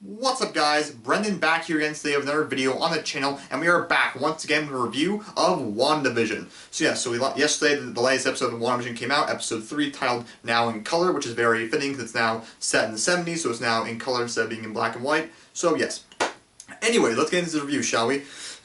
What's up guys, Brendan back here again today with another video on the channel, and we are back once again with a review of WandaVision. Yesterday the latest episode of WandaVision came out, episode 3, titled Now in Color, which is very fitting because it's now set in the 70s, so it's now in color instead of being in black and white, so yes. Anyway, let's get into the review, shall we?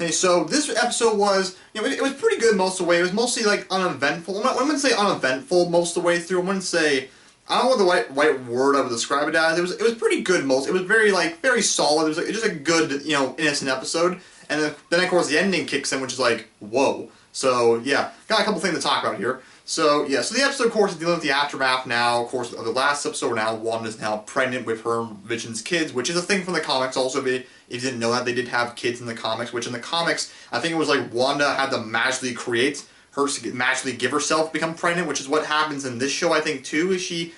Okay, so this episode was, it was pretty good most of the way. It was mostly like uneventful. I wouldn't say uneventful most of the way through. I wouldn't say, I don't know what the right word I would describe it as. It was pretty good most. It was very solid. It was just a good, innocent episode. And then of course the ending kicks in, which is like, whoa. So yeah, got a couple things to talk about here. So yeah, so the episode of course is dealing with the aftermath now, of course, of the last episode. Now Wanda's now pregnant with her Vision's kids, which is a thing from the comics also. If you didn't know that, they did have kids in the comics, which in the comics, I think it was like Wanda had to magically create her, magically give herself to become pregnant, which is what happens in this show, I think, too, is she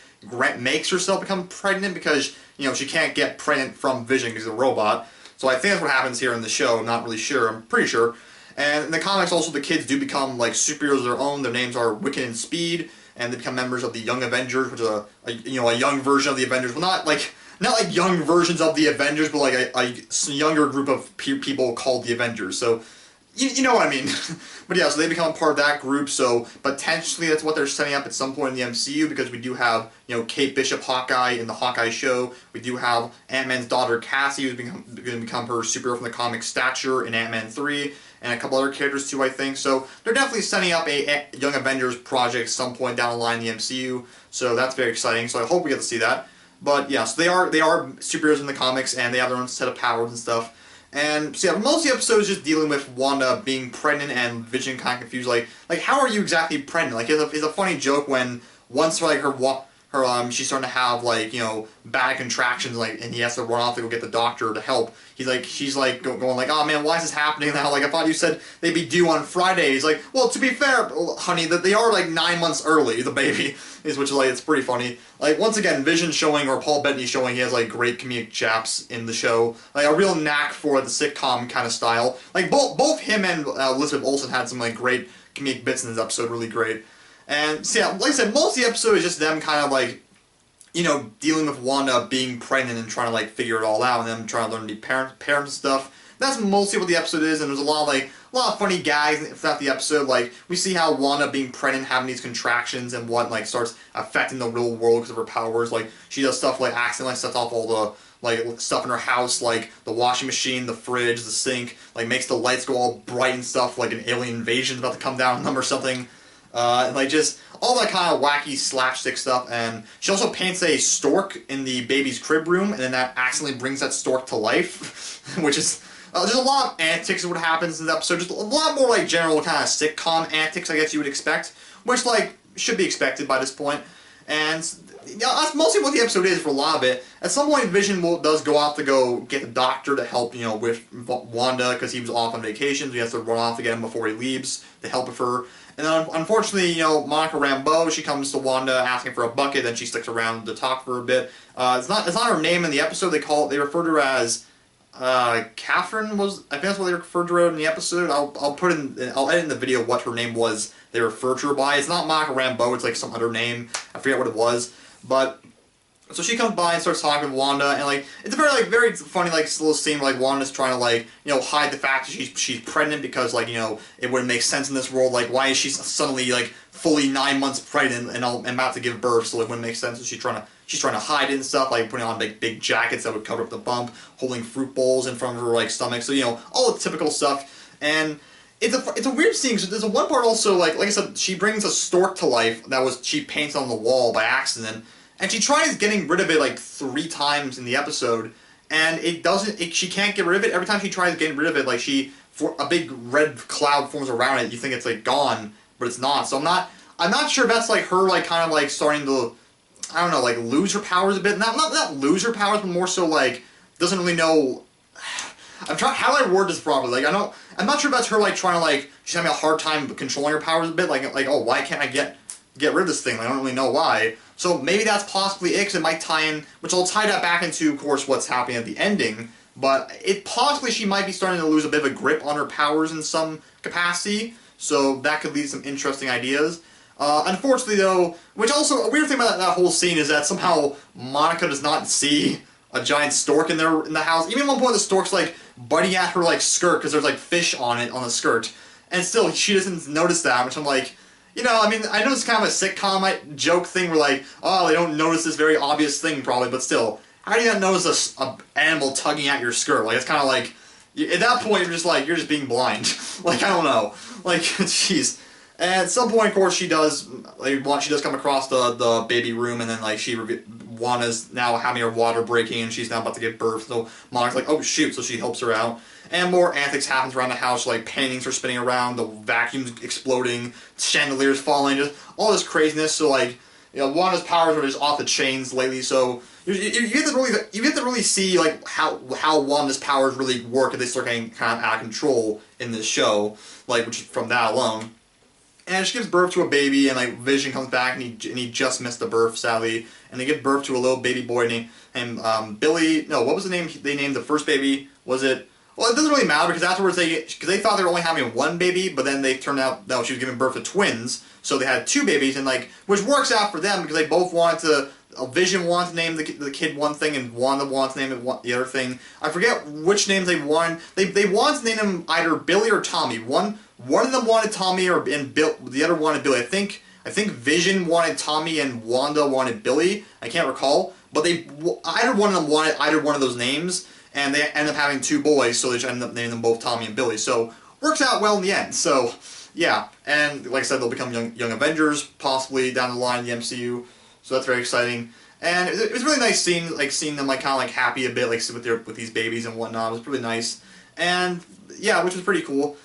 makes herself become pregnant because, she can't get pregnant from Vision because he's a robot. So I think that's what happens here in the show. I'm not really sure. I'm pretty sure. And in the comics also, the kids do become like superheroes of their own. Their names are Wiccan and Speed, and they become members of the Young Avengers, which is a young version of the Avengers. Well, not like young versions of the Avengers, but like a younger group of people called the Avengers. So you know what I mean. But yeah, so they become a part of that group, so potentially that's what they're setting up at some point in the MCU, because we do have, Kate Bishop Hawkeye in the Hawkeye show. We do have Ant-Man's daughter Cassie, who's going to become her superhero from the comic stature in Ant-Man 3, and a couple other characters too, I think. So they're definitely setting up a Young Avengers project some point down the line in the MCU, so that's very exciting, so I hope we get to see that. But yeah, so they are superheroes in the comics, and they have their own set of powers and stuff. And so yeah, most of the episode is just dealing with Wanda being pregnant and Vision kind of confused, like how are you exactly pregnant? Like it's a funny joke when once like she's starting to have bad contractions, and he has to run off to go get the doctor to help. She's going like, oh man, why is this happening now? Like I thought you said they'd be due on Friday. He's like, well, to be fair, honey, that they are like 9 months early. The baby which is it's pretty funny. Like once again, Vision showing, or Paul Bettany showing, he has like great comedic chaps in the show, like a real knack for the sitcom kind of style. Like both him and Elizabeth Olsen had some like great comedic bits in this episode, really great. And so yeah, like I said, most of the episode is just them kind of dealing with Wanda being pregnant and trying to figure it all out, and them trying to learn to be parents and stuff. That's mostly what the episode is, and there's a lot of funny gags throughout the episode. Like we see how Wanda being pregnant, having these contractions and what starts affecting the real world because of her powers. Like she does stuff like accidentally sets off all the stuff in her house, like the washing machine, the fridge, the sink, makes the lights go all bright and stuff, like an alien invasion's about to come down on them or something. And just all that kind of wacky slapstick stuff. And she also paints a stork in the baby's crib room, and then that accidentally brings that stork to life, which is there's a lot of antics of what happens in the episode. Just a lot more general kind of sitcom antics, I guess you would expect, which should be expected by this point. And that's mostly what the episode is for a lot of it. At some point, Vision does go off to go get the doctor to help, with Wanda, because he was off on vacation, so he has to run off again before he leaves to help with her. And then, unfortunately, Monica Rambeau, she comes to Wanda asking for a bucket, then she sticks around to talk for a bit. It's not her name in the episode. They refer to her as Catherine. I think that's what they referred to her in the episode. I'll edit in the video what her name was they referred to her by. It's not Monica Rambeau, it's some other name. I forget what it was. But so she comes by and starts talking with Wanda, and it's a very funny little scene where Wanda's trying to hide the fact that she's pregnant, because it wouldn't make sense in this world. Why is she suddenly fully 9 months pregnant and about to give birth? So it wouldn't make sense. So she's trying to hide it and stuff, putting on big jackets that would cover up the bump, holding fruit bowls in front of her stomach. So all the typical stuff. And it's a weird scene. So there's one part also like I said, she brings a stork to life that she paints on the wall by accident. And she tries getting rid of it 3 times in the episode, and she can't get rid of it. Every time she tries getting rid of it, a big red cloud forms around it. You think it's gone, but it's not. So I'm not sure if that's her kind of starting to, I don't know, lose her powers a bit. Not lose her powers, but more so doesn't really know. How do I word this properly? I'm not sure if that's her trying to she's having a hard time controlling her powers a bit. Oh, why can't I get rid of this thing? I don't really know why. So maybe that's possibly it, because it might tie in, which I'll tie that back into, of course, what's happening at the ending. But she might be starting to lose a bit of a grip on her powers in some capacity. So that could lead to some interesting ideas. Unfortunately, though, which also, a weird thing about that whole scene is that somehow Monica does not see a giant stork in the house. Even at one point, the stork's like biting at her like skirt because there's like fish on it on the skirt, and still she doesn't notice that. Which I'm like, I mean, I know it's kind of a sitcom joke thing where like, oh, they don't notice this very obvious thing probably, but still, how do you not notice a animal tugging at your skirt? Like it's kind of like, at that point you're just being blind. Like I don't know, like jeez. And at some point, of course, she does come across the baby room, and then like Wanda's now having her water breaking, and she's now about to give birth. So Monica's like, oh shoot! So she helps her out, and more antics happens around the house. Like paintings are spinning around, the vacuum's exploding, chandeliers falling, just all this craziness. So like, Wanda's powers are just off the chains lately. So you get to really see like how Wanda's powers really work if they start getting kind of out of control in this show. Like which from that alone. And she gives birth to a baby, and like Vision comes back, and he just missed the birth, sadly. And they give birth to a little baby boy named Billy. No, what was the name they named the first baby? Was it? Well, it doesn't really matter because afterwards they thought they were only having one baby, but then they turned out that she was giving birth to twins, so they had two babies, and like which works out for them because they both wanted to. Vision wanted to name the kid one thing, and Wanda wanted to name it the other thing. I forget which names they wanted. They wanted to name him either Billy or Tommy. One of them wanted Tommy, and the other wanted Billy. I think Vision wanted Tommy and Wanda wanted Billy. I can't recall, but either one of them wanted either one of those names, and they ended up having two boys, so they just ended up naming them both Tommy and Billy. So works out well in the end. So yeah, and like I said, they'll become young Avengers possibly down the line in the MCU. So that's very exciting, and it was really nice seeing them like kind of like happy a bit like with these babies and whatnot. It was really nice, and yeah, which was pretty cool.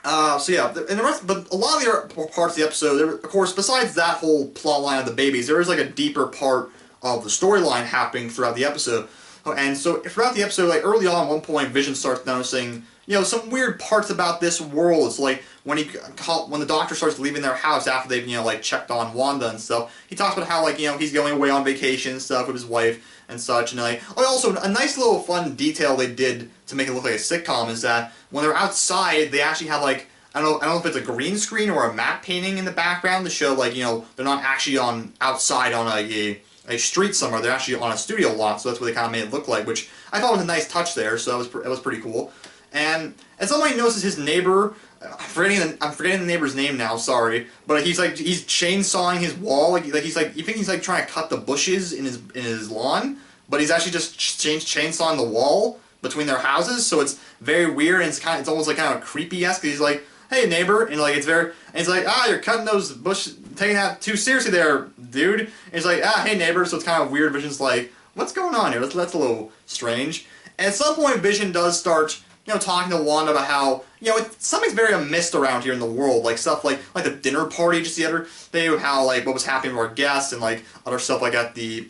So yeah, and the rest, but a lot of the other parts of the episode, of course, besides that whole plot line of the babies, there is like a deeper part of the storyline happening throughout the episode. And so throughout the episode, like early on, at one point, Vision starts noticing, some weird parts about this world. It's like when the doctor starts leaving their house after they've like checked on Wanda and stuff. He talks about how like he's going away on vacation and stuff with his wife and such. And like also a nice little fun detail they did to make it look like a sitcom is that when they're outside, they actually have like I don't know if it's a green screen or a matte painting in the background to show like they're not actually outside on a street somewhere. They're actually on a studio lot, so that's what they kind of made it look like, which I thought was a nice touch there. So that was pretty cool. And somebody notices his neighbor. I'm forgetting the neighbor's name now. Sorry, but he's chainsawing his wall. Like you think he's like trying to cut the bushes in his lawn, but he's actually just chainsawing the wall between their houses. So it's very weird, and it's almost like kind of creepy-esque. He's like, "Hey neighbor," and like it's like, "Ah, you're cutting those bushes, taking that too seriously there, dude." And he's like, "Ah, hey neighbor." So it's kind of weird. Vision's like, "What's going on here?" That's a little strange. And at some point, Vision does start talking to Wanda about how something's very amiss around here in the world, like stuff like the dinner party just the other day, how like what was happening with our guests and like other stuff like at the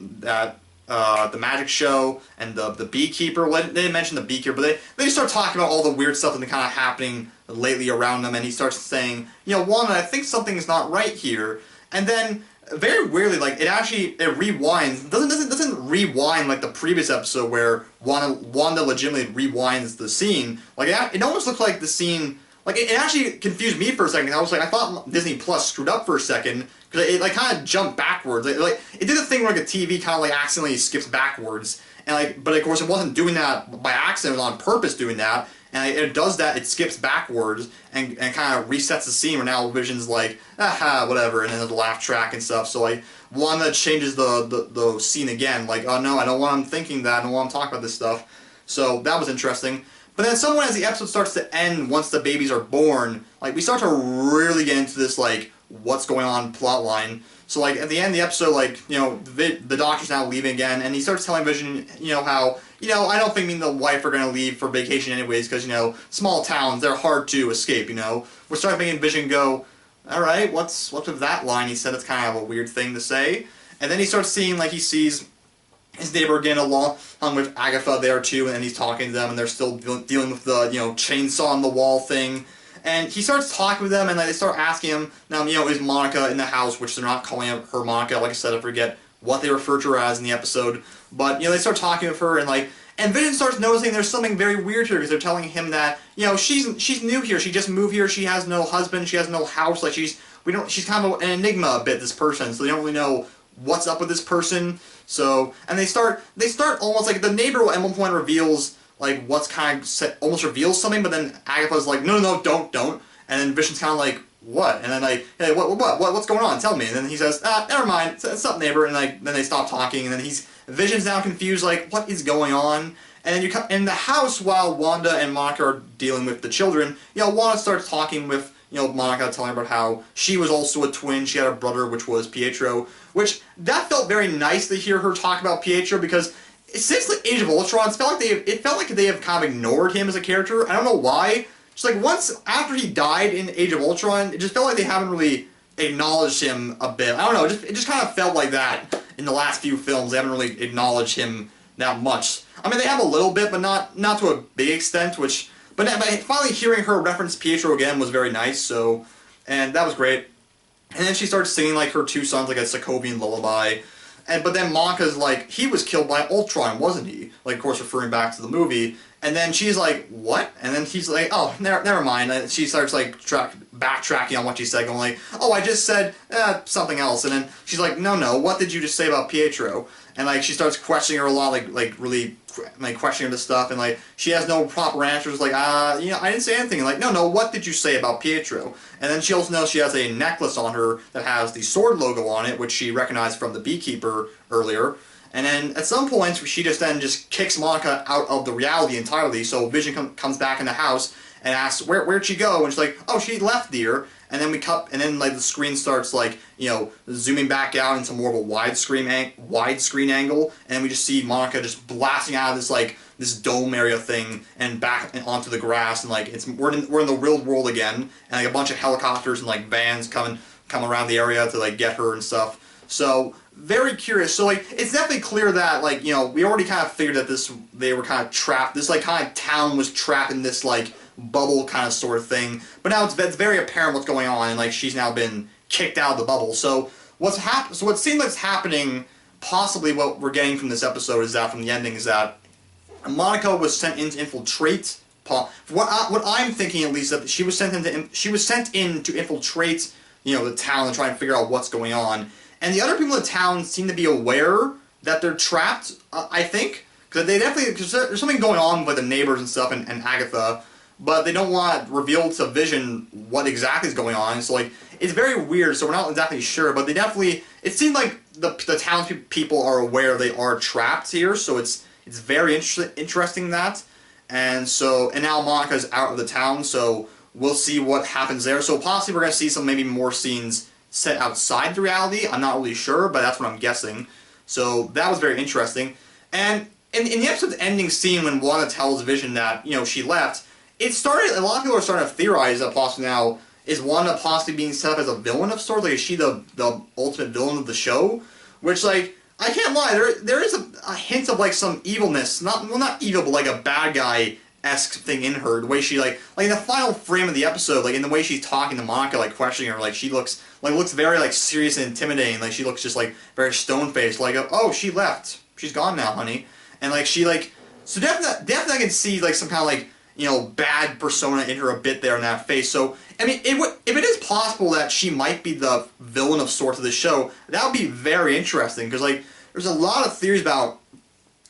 magic show and the beekeeper. They didn't mention the beekeeper, but they just start talking about all the weird stuff that's kind of happening lately around them, and he starts saying, Wanda, I think something is not right here, and then very weirdly, like it rewinds. Doesn't rewind like the previous episode where Wanda legitimately rewinds the scene. Like it almost looked like the scene. Like it actually confused me for a second. I was like, I thought Disney Plus screwed up for a second because it like kind of jumped backwards. Like it did a thing where like a TV kind of like accidentally skips backwards, and like but of course it wasn't doing that by accident. It was on purpose doing that. And it does that, it skips backwards and kind of resets the scene where now Vision's like, aha, whatever, and then there's a laugh track and stuff. So like, Wanda changes the scene again, like, oh no, I don't want him thinking that, I don't want him talking about this stuff. So that was interesting. But then somewhere as the episode starts to end, once the babies are born, like we start to really get into this like, what's going on plot line. So like at the end of the episode, like, the doctor's now leaving again, and he starts telling Vision, how, I don't think me and the wife are going to leave for vacation anyways, because, small towns, they're hard to escape, We're starting making Vision go, alright, what's with that line? He said it's kind of a weird thing to say. And then he starts seeing, like, he sees his neighbor again along with Agatha there too, and he's talking to them, and they're still dealing with the, chainsaw on the wall thing. And he starts talking with them, and they start asking him, now, is Monica in the house, which they're not calling her Monica. Like I said, I forget what they refer to her as in the episode. But, they start talking with her, and Vision starts noticing there's something very weird here, because they're telling him that, she's new here, she just moved here, she has no husband, she has no house, like she's kind of an enigma a bit, this person, so they don't really know what's up with this person. So, and they start almost like the neighbor at one point reveals like what's kind of almost reveals something, but then Agatha's like, no, no, don't, and then Vision's kind of like, what? And then like, hey, what's going on? Tell me. And then he says, never mind, it's up, neighbor. And like, then they stop talking, and then Vision's now confused, like, what is going on? And then you come in the house while Wanda and Monica are dealing with the children. You know, Wanda starts talking with, you know, Monica, telling her about how she was also a twin. She had a brother, which was Pietro. Which that felt very nice to hear her talk about Pietro, because since like Age of Ultron, it felt like they have kind of ignored him as a character. I don't know why. Just like once after he died in Age of Ultron, it just felt like they haven't really acknowledged him a bit. I don't know. It just kind of felt like that in the last few films. They haven't really acknowledged him that much. I mean, they have a little bit, but not to a big extent. But finally hearing her reference Pietro again was very nice. So, and that was great. And then she starts singing like her two sons, like a Sokovian lullaby. But then Monica's like, he was killed by Ultron, wasn't he? Like, of course, referring back to the movie. And then she's like, what? And then he's like, oh, never mind. And she starts like backtracking on what she said, going like, oh, I just said something else. And then she's like, no, what did you just say about Pietro? And like she starts questioning her a lot, like really like questioning the stuff, and like she has no proper answers. Like, you know, I didn't say anything. And like, no, what did you say about Pietro? And then she also knows she has a necklace on her that has the sword logo on it, which she recognized from the beekeeper earlier. And then at some point, she just kicks Monica out of the reality entirely. So Vision comes back in the house and asks, where'd she go? And she's like, oh, she left, dear. And then and then like the screen starts like, you know, zooming back out into more of a widescreen angle, and we just see Monica just blasting out of this like this dome area thing and back onto the grass, and like we're in the real world again, and like a bunch of helicopters and like vans come around the area to like get her and stuff. So very curious. So like it's definitely clear that like, you know, we already kind of figured that they were kind of trapped. This like kind of town was trapped in this like bubble kind of sort of thing, but now it's very apparent what's going on, and like she's now been kicked out of the bubble. So what seems like is happening, possibly what we're getting from this episode is that from the ending is that Monica was sent in to infiltrate. What I'm thinking at least, that she was sent in to infiltrate, you know, the town and try and figure out what's going on. And the other people in the town seem to be aware that they're trapped. I think because there's something going on with the neighbors and stuff and Agatha. But they don't want to reveal to Vision what exactly is going on. So, like, it's very weird, so we're not exactly sure. But it seems like the townspeople are aware they are trapped here. So it's very interesting that. And now Monica's out of the town, so we'll see what happens there. So possibly we're going to see maybe more scenes set outside the reality. I'm not really sure, but that's what I'm guessing. So that was very interesting. And in the episode's ending scene, when Wanda tells Vision that, you know, she left, a lot of people are starting to theorize that possibly now, is Wanda possibly being set up as a villain of sorts? Like, is she the ultimate villain of the show? Which, like, I can't lie, there is a hint of, like, some evilness, not evil, but, like, a bad guy-esque thing in her. The way she, like in the final frame of the episode, like, in the way she's talking to Monica, like, questioning her, like, she looks very, like, serious and intimidating. Like, she looks just, like, very stone-faced, like, oh, she left. She's gone now, honey. And, like, she, like, so definitely I can see, like, some kind of, like, you know, bad persona in her a bit there in that face. So, I mean, if it is possible that she might be the villain of sorts of the show, that would be very interesting, because, like, there's a lot of theories about,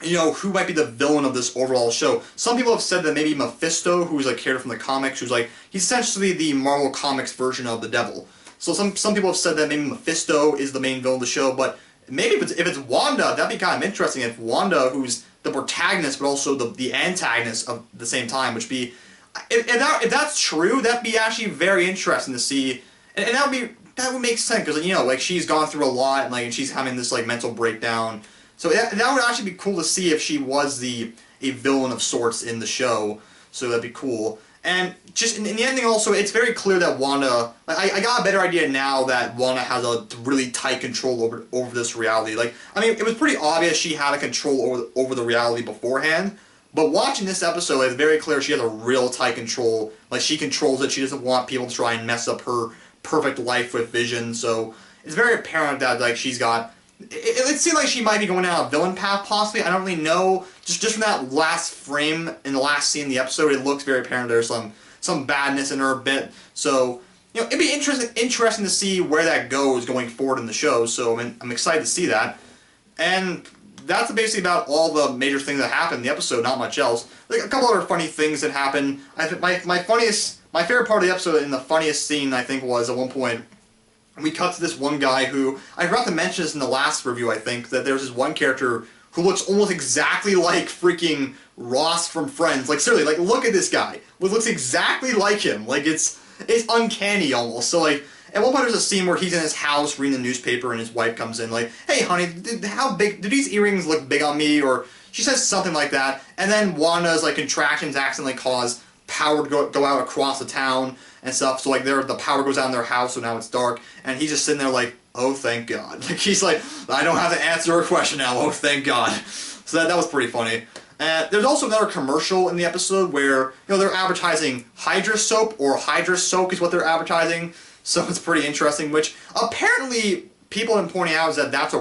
you know, who might be the villain of this overall show. Some people have said that maybe Mephisto, who's a character from the comics, he's essentially the Marvel Comics version of the devil. So some people have said that maybe Mephisto is the main villain of the show, but maybe if it's Wanda, that'd be kind of interesting. If Wanda, who's the protagonist but also the antagonist at the same time, which be, if that's true, that'd be actually very interesting to see, and that would make sense, because, you know, like, she's gone through a lot, and, like, and she's having this, like, mental breakdown. So that would actually be cool to see if she was a villain of sorts in the show. So that'd be cool. And just in the ending also, it's very clear that Wanda, like, I got a better idea now that Wanda has a really tight control over this reality. Like, I mean, it was pretty obvious she had a control over the reality beforehand, but watching this episode, it's very clear she has a real tight control. Like, she controls it. She doesn't want people to try and mess up her perfect life with Vision. So it's very apparent that, like, she's got, it seems like she might be going down a villain path, possibly. I don't really know. Just from that last frame in the last scene of the episode, it looks very apparent there's some badness in her a bit. So it'd be interesting to see where that goes going forward in the show. So I'm excited to see that. And that's basically about all the major things that happened in the episode. Not much else. Like a couple other funny things that happened. I think my favorite part of the episode and the funniest scene I think was at one point. We cut to this one guy who, I forgot to mention this in the last review, I think, that there's this one character who looks almost exactly like freaking Ross from Friends. Like, seriously, like, look at this guy. It looks exactly like him. Like, it's uncanny almost. So, like, at one point there's a scene where he's in his house reading the newspaper and his wife comes in like, hey, honey, how big, do these earrings look big on me? Or she says something like that. And then Wanda's, like, contractions accidentally cause power to go out across the town and stuff, so like the power goes out in their house, so now it's dark, and he's just sitting there like, oh thank God. Like he's like, I don't have to answer a question now, oh thank God. So that was pretty funny. There's also another commercial in the episode where, they're advertising Hydra soap, or Hydra soak is what they're advertising, so it's pretty interesting, which apparently people have been pointing out is that that's a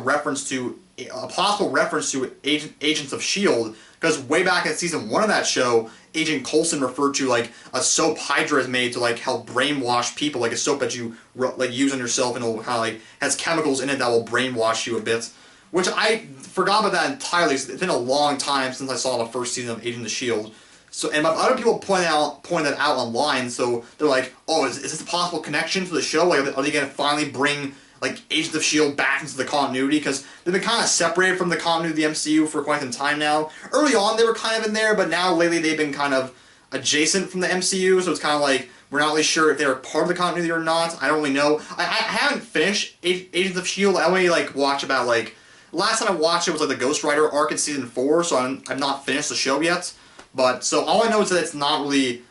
possible reference to Agents of S.H.I.E.L.D., because way back in season 1 of that show, Agent Coulson referred to like a soap Hydra is made to like help brainwash people, like a soap that you like use on yourself and it'll kind of like has chemicals in it that will brainwash you a bit. Which I forgot about that entirely. It's been a long time since I saw the first season of Agent of S.H.I.E.L.D. So, and other people point that out online. So they're like, oh, is this a possible connection to the show? Like, are they going to finally bring like Agents of S.H.I.E.L.D. back into the continuity? Because they've been kind of separated from the continuity of the MCU for quite some time now. Early on they were kind of in there, but now lately they've been kind of adjacent from the MCU, so it's kind of like we're not really sure if they're part of the continuity or not. I don't really know. I haven't finished Agents of S.H.I.E.L.D. I only like watch about like, last time I watched it was like the Ghost Rider arc in season 4, so I've not finished the show yet. But so all I know is that it's not really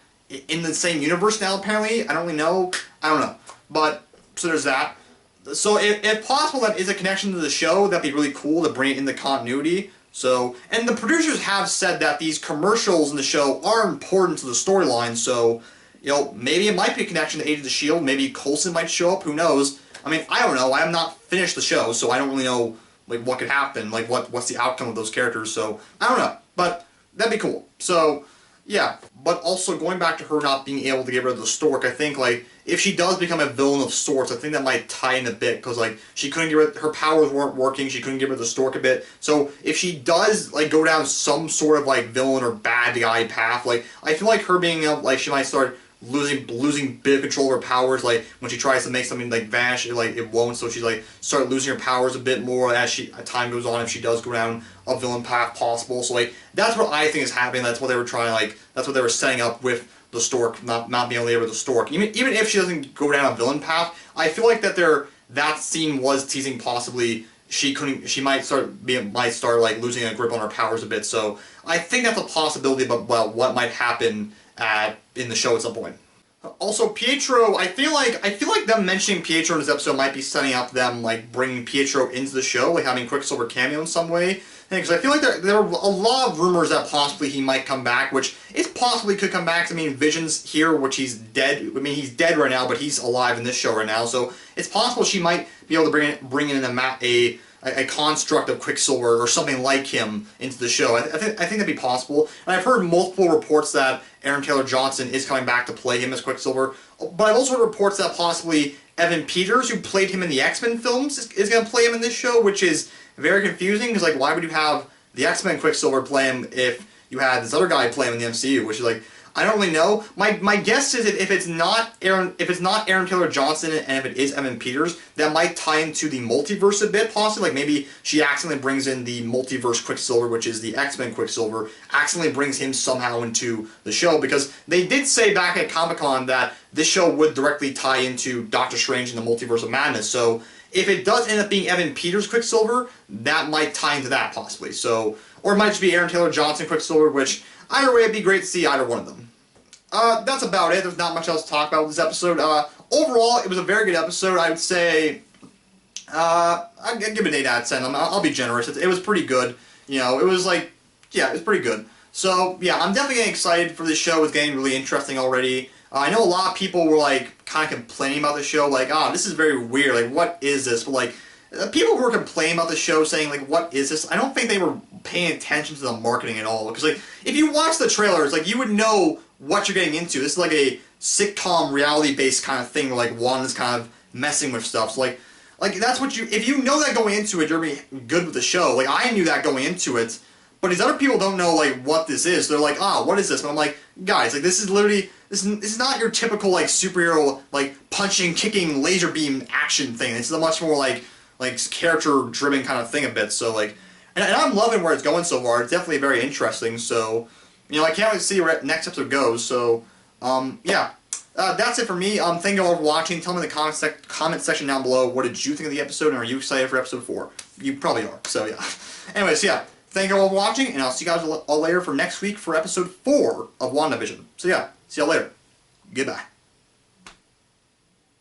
in the same universe now apparently. I don't really know. I don't know. But so there's that. So if possible that is a connection to the show, that'd be really cool to bring it in the continuity. So, and the producers have said that these commercials in the show are important to the storyline, so, maybe it might be a connection to Agents of S.H.I.E.L.D., maybe Coulson might show up, who knows? I mean, I don't know, I have not finished the show, so I don't really know, like, what could happen, like, what's the outcome of those characters, so, I don't know, but that'd be cool. So, yeah, but also going back to her not being able to get rid of the stork, I think, like, if she does become a villain of sorts, I think that might tie in a bit, because, like, she couldn't get rid, her powers weren't working, she couldn't get rid of the stork a bit, so if she does, like, go down some sort of, like, villain or bad guy path, like, I feel like her being, like, she might start losing bit of control of her powers, like, when she tries to make something, like, vanish, it won't, so she's, like, start losing her powers a bit more as time goes on, if she does go down a villain path possible, so, like, that's what I think is happening, that's what they were trying, like, that's what they were setting up with the stork, not being able to get rid of the stork. Even if she doesn't go down a villain path, I feel like that scene was teasing possibly she might start like losing a grip on her powers a bit. So I think that's a possibility about what might happen in the show at some point. Also, Pietro, I feel like them mentioning Pietro in this episode might be setting up them like bringing Pietro into the show, like having Quicksilver cameo in some way. Because I feel like there are a lot of rumors that possibly he might come back, which it possibly could come back. I mean, Vision's here, which he's dead. I mean, he's dead right now, but he's alive in this show right now. So it's possible she might be able to bring in a construct of Quicksilver or something like him into the show. I think that'd be possible. And I've heard multiple reports that Aaron Taylor Johnson is coming back to play him as Quicksilver. But I've also heard reports that possibly Evan Peters, who played him in the X-Men films, is going to play him in this show, which is very confusing, because, like, why would you have the X-Men Quicksilver play him if you had this other guy play him in the MCU, which is, like, I don't really know. My guess is if it's not Aaron Taylor Johnson and if it is Evan Peters, that might tie into the multiverse a bit, possibly. Like, maybe she accidentally brings in the multiverse Quicksilver, which is the X-Men Quicksilver, accidentally brings him somehow into the show, because they did say back at Comic-Con that this show would directly tie into Doctor Strange and the Multiverse of Madness, so if it does end up being Evan Peters Quicksilver, that might tie into that, possibly. So, or it might just be Aaron Taylor Johnson Quicksilver, which, either way, it'd be great to see either one of them. That's about it. There's not much else to talk about with this episode. Overall, it was a very good episode. I would say, I'd give it an 8 out of 10. I'll be generous. It was pretty good. It was like, yeah, it was pretty good. So, yeah, I'm definitely getting excited for this show. It's getting really interesting already. I know a lot of people were, like, kind of complaining about the show, like, this is very weird, like, what is this? But, like, people who were complaining about the show saying, like, what is this? I don't think they were paying attention to the marketing at all. Because, like, if you watch the trailers, like, you would know what you're getting into. This is like a sitcom, reality-based kind of thing where, like, Wanda's kind of messing with stuff. So, like, that's what you... If you know that going into it, you're going to be good with the show. Like, I knew that going into it. But these other people don't know, like, what this is. They're like, what is this? But I'm like, guys, like, this is literally... This is not your typical, like, superhero, like, punching, kicking, laser beam action thing. It's a much more, like character-driven kind of thing a bit. So, like... And I'm loving where it's going so far. It's definitely very interesting. So, you know, I can't wait to see where next episode goes. So, yeah. That's it for me. Thank you all for watching. Tell me in the comment section down below, what did you think of the episode, and are you excited for episode 4? You probably are. So, yeah. Anyways, yeah. Thank you all for watching, and I'll see you guys all later for next week for episode 4 of WandaVision. So yeah, see y'all later. Goodbye.